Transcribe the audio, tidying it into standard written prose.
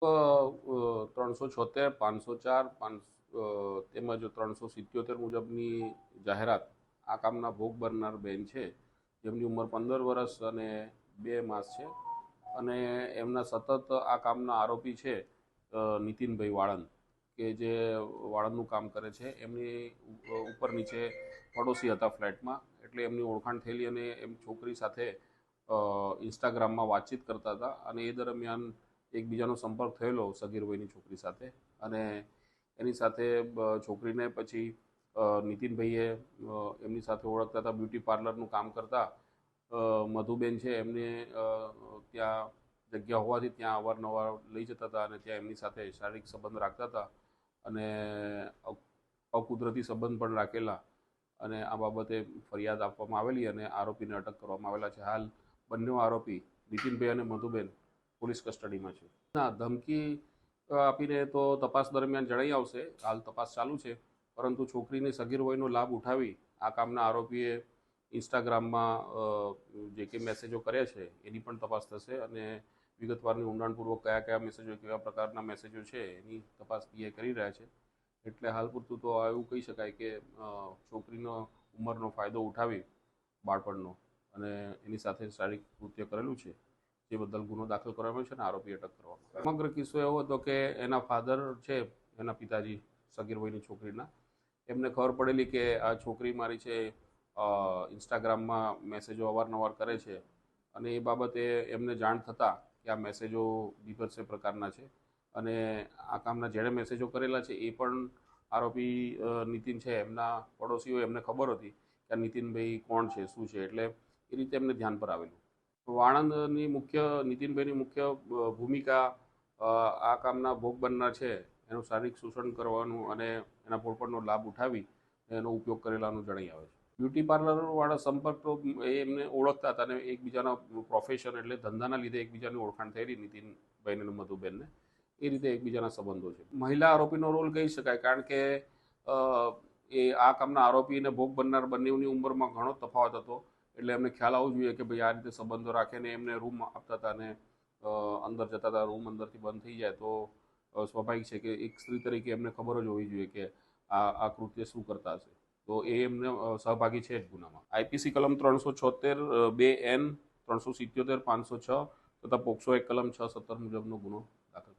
376, 504, તેમજ 377 મુજબની જાહેરાત આ કામના ભોગ બનનાર બેન છે, જેમની ઉંમર 15 વર્ષ અને 2 માસ છે અને એમના સતત આ કામના આરોપી છે નીતિનભાઈ વાળંદ, કે જે વાળંદનું કામ કરે છે. એમની ઉપર નીચે પડોશી હતા ફ્લેટમાં, એટલે એમની ઓળખાણ થયેલી અને એમ છોકરી સાથે ઇન્સ્ટાગ્રામમાં વાતચીત કરતા હતા અને એ દરમિયાન એકબીજાનો સંપર્ક થયેલો સગીર વયની છોકરી સાથે અને એની સાથે છોકરીને પછી નીતિનભાઈએ એમની સાથે ઓળખતા હતા, બ્યુટી પાર્લરનું કામ કરતા મધુબેન છે એમને ત્યાં જગ્યા હોવાથી ત્યાં અવારનવાર લઈ જતા હતા અને ત્યાં એમની સાથે શારીરિક સંબંધ રાખતા હતા અને અકુદરતી સંબંધ પણ રાખેલા અને આ બાબતે ફરિયાદ આપવામાં આવેલી અને આરોપીને અટક કરવામાં આવેલા છે. હાલ બંને આરોપી નીતિનભાઈ અને મધુબેન પોલીસ કસ્ટડીમાં છે. ના, ધમકી આપીને તો તપાસ દરમિયાન જણાઈ આવશે. હાલ તપાસ ચાલુ છે, પરંતુ છોકરીની સગીર વયનો લાભ ઉઠાવી આ કામના આરોપીએ ઇન્સ્ટાગ્રામમાં જે કંઈ મેસેજો કર્યા છે એની પણ તપાસ થશે અને વિગતવારની ઊંડાણપૂર્વક કયા કયા મેસેજો, કેવા પ્રકારના મેસેજો છે એની તપાસ પીઆઈ કરી રહ્યા છે. એટલે હાલ પૂરતું તો એવું કહી શકાય કે છોકરીનો ઉંમરનો ફાયદો ઉઠાવી બાળપણનો અને એની સાથે શારીરિક કૃત્ય કરેલું છે, જે બદલ ગુનો દાખલ કરવામાં આવ્યો છે અને આરોપી અટક કરવામાં. સમગ્ર કિસ્સો એવો હતો કે એના ફાધર છે, એના પિતાજી સગીર વયની છોકરીના, એમને ખબર પડેલી કે આ છોકરી મારી છે ઇન્સ્ટાગ્રામમાં મેસેજો અવારનવાર કરે છે અને એ બાબતે એમને જાણ થતાં કે આ મેસેજો બીભત્સ પ્રકારના છે અને આ કામના જેણે મેસેજો કરેલા છે એ પણ આરોપી નીતિન છે એમના પડોશીઓ, એમને ખબર હતી કે આ નીતિનભાઈ કોણ છે, શું છે, એટલે એ રીતે એમને ધ્યાન પર આવેલું. વાણંદની નીતિનભાઈની મુખ્ય ભૂમિકા આ કામના ભોગ બનનાર છે એનું શારીરિક શોષણ કરવાનું અને એના પોળપણનો લાભ ઉઠાવી એનો ઉપયોગ કરેલાનું જણાઈ આવે છે. બ્યુટી પાર્લરવાળા સંપર્ક તો એમને ઓળખતા હતા અને એકબીજાના પ્રોફેશન એટલે ધંધાના લીધે એકબીજાની ઓળખાણ થયેલી નીતિનભાઈને અને મધુબેનને, એ રીતે એકબીજાના સંબંધો છે. મહિલા આરોપીનો રોલ કહી શકાય, કારણ કે એ આ કામના આરોપી અને ભોગ બનનાર બંનેની ઉંમરમાં ઘણો તફાવત હતો, એટલે એમને ખ્યાલ આવવો જોઈએ કે ભાઈ આ રીતે સંબંધો રાખીને એમને રૂમ આપતા હતા અને અંદર જતા હતા, રૂમ અંદરથી બંધ થઈ જાય તો સ્વાભાવિક છે કે એક સ્ત્રી તરીકે એમને ખબર જ હોવી જોઈએ કે આ કૃત્ય શું કરતા હશે, તો એ એમને સહભાગી છે જ ગુનામાં. આઈપીસી કલમ 376(2)(n), 377, 506 તથા પોક્સો એક કલમ 617 મુજબનો ગુનો દાખલ